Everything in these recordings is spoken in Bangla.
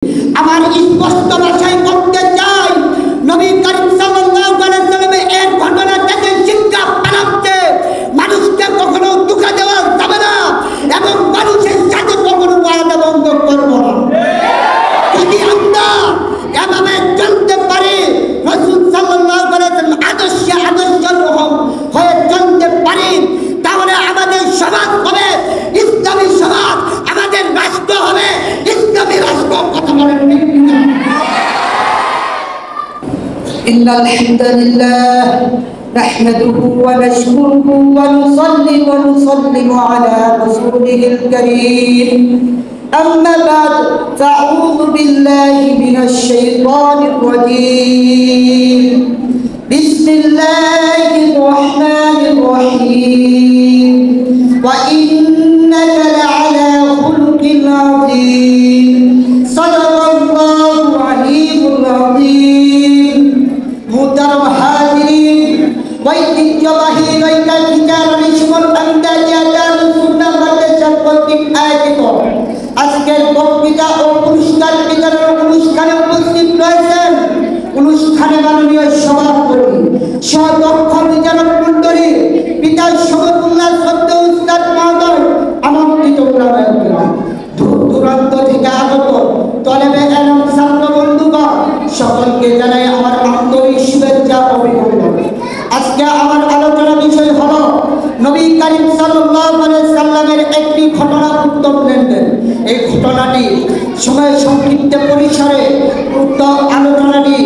আমার স্পষ্ট ভাষায় বলতে চাই, নবী করিম সাল্লাল্লাহু আলাইহি ওয়াসাল্লাম এর ঘটনা থেকে শিক্ষা বানাতে মানুষকে কখনো ধোঁকা দেওয়া যাবে না এবং মানুষের সাথে কখনো ওয়াদা ভঙ্গ করব না। যদি আমরা এভাবে চলতে পারি, রাসূল সাল্লাল্লাহু আলাইহি ওয়াসাল্লাম আদর্শে হয়ে চলতে পারি, তাহলে আমাদের সমাজ হবে ইসলামী সমাজ, আমাদের রাষ্ট্র হবে ইসলামী রাষ্ট্র। কথা বলেন ঠিক না? ইন্নাল হামদালিল্লাহ নাহমাদুহু ওয়া নাশকুরুহু ওয়া নুসাল্লি ওয়া নুসাল্লিমু আলা রাসূলিল কারীম। أما بعد فأعوذ بالله من الشيطان الرجيم. بسم الله الرحمن الرحيم. وإنك لعلى خلق عظيم. صدق الله العلي العظيم. محترم حاضرين، ঐতিহ্যবাহী নৈকাল বিচারণী সুমন আন্দাজিয়াদার সুন্নাহ মাদ্রাসার কর্তৃক আয়োজিত আজকের বক্তৃতা ও পুরস্কার বিতরণ অনুষ্ঠানে উপস্থিত রয়েছেন অনুষ্ঠানে মাননীয় সভাপতি সদক্ষ বিচারক মণ্ডলী পিতা সমতুল্লাহ সদ্য উস্তাদ মহোদয়, আমন্ত্রিত ওলামায়ে দূর দূরান্ত থেকে আগত তলেবে এলম ছাত্র বন্ধুগণ, সকলকে জানাই আমার আন্তরিক শুভেচ্ছা ও অভিনন্দন। আজকে আমার আলোচনা বিষয় হলো নবী করিম সাল্লাল্লাহু আলাইহি ওয়াসাল্লামের একটি ঘটনা উত্তম লেনদেন। এই ঘটনাটি সময় সংক্ষিপ্ত পরিসরে উক্ত আলোচনাটি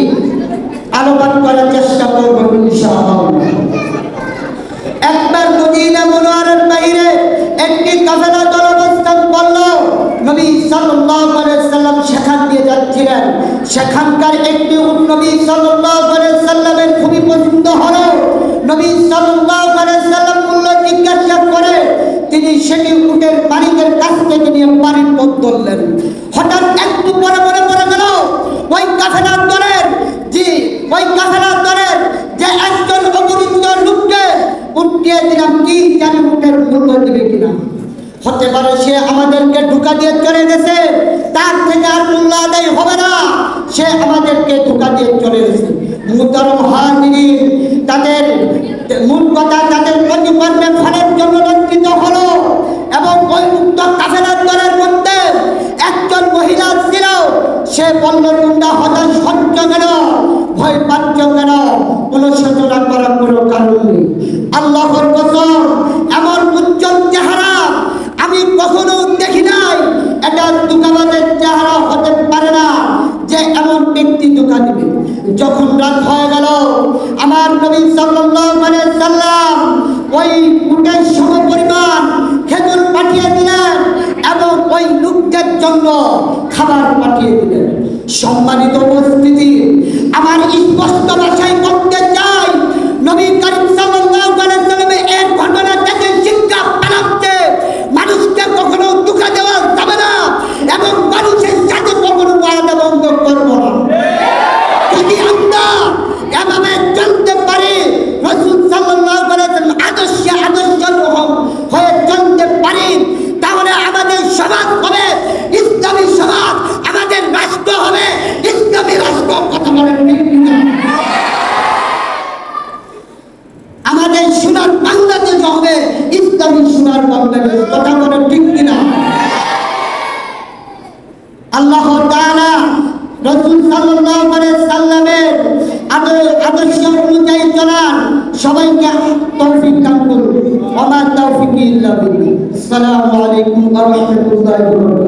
আলোকপাত করার চেষ্টা করব ইনশাআল্লাহ। একবার মদিনা মুনাওয়ারার বাইরে একটি কাফেলা দল অবস্থান করল। নবী সাল্লাল্লাহু আলাইহি ওয়াসাল্লাম সেখান দিয়ে যাচ্ছিলেন। সেখানকার একটি উট নবী সাল্লাল্লাহু আলাইহি ওয়াসাল্লামের খুবই পছন্দ হলো। নবী সাল্লাল্লাহু আলাইহি ওয়াসাল্লাম মূল্য জিজ্ঞাসা করে তিনি সেটি উটের মালিকের কাছ থেকে নিয়ে বাড়ির পথ ধরলেন। হঠাৎ একটু পরে মনে পড়ে গেল ওই কাফেলার দলের যে একজন অপরিচিত লোককে উঠিয়ে দিলাম, কি জানি উটের মূল্য দিবে কিনা। হতে পারে সে আমাদেরকে ধোঁকা দিয়ে চলে গেছে, তার থেকে আর মূল্য আদায় হবে না, সে আমাদেরকে ধোঁকা দিয়ে চলে গেছে। মুহতারাম হাজিরিন, তাদের মূল কথা তাদের প্রতিকর্মে ফলের জন্য লজ্জিত হলো এবং ওই মুক্ত কাফেলার দলের মধ্যে একজন মহিলা ছিল। সে বলল, তোমরা হতাশ হচ্ছ কেন, ভয় পাচ্ছ কেন, অনুশোচনা করার কোনো কারণ নেই। আল্লাহর কসম, এমন উজ্জ্বল চেহারা আমি কখনো দেখি নাই। এটা ধোঁকাবাজের চেহারা হতে পারে না যে এমন ব্যক্তি ধোঁকা দিবে। যখন রাত হয়ে গেল, আমার নবী সাল্লাল্লাহু আলাইহি ওয়াসাল্লাম ওই উটের সমপরিমাণ খেজুর পাঠিয়ে দিলেন এবং ওই লোকদের জন্য খাবার পাঠিয়ে দিলেন। সম্মানিত উপস্থিতি, আমার স্পষ্ট ভাষায় বলতে চাই, নবী করিম সাল্লাল্লাহু আলাইহি ওয়াসাল্লাম এর ঘটনা থেকে শিক্ষা বানাতে মানুষকে কখনো ধোঁকা দেওয়া যাবে না এবং মানুষের সাথে কখনো ওয়াদা ভঙ্গ করব না। যদি আমরা এভাবে চলতে পারি, রাসূল সাল্লাল্লাহু আলাইহি ওয়াসাল্লাম আদর্শে হয়ে চলতে পারি, তাহলে আমাদের সমাজ হবে ইসলামী সমাজ, আমাদের রাষ্ট্র হবে ইসলামী রাষ্ট্র। কথা বলেন ঠিক না? আমাদের সোনার বাংলাদেশ হবে ইসলামী সোনার বাংলাদেশ। কথা বলেন ঠিক কিনা? আল্লাহ তাআলা রাসূল সাল্লাল্লাহু আলাইহি ওয়াসাল্লামের আদর্শ অনুযায়ী চলার সবাইকে তৌফিক দান করুন। ওয়া মা তাওফিকি ইল্লা বিল্লাহ। আসসালামু আলাইকুম ওয়া রাহমাতুল্লাহি ওয়া বারাকাতুহু।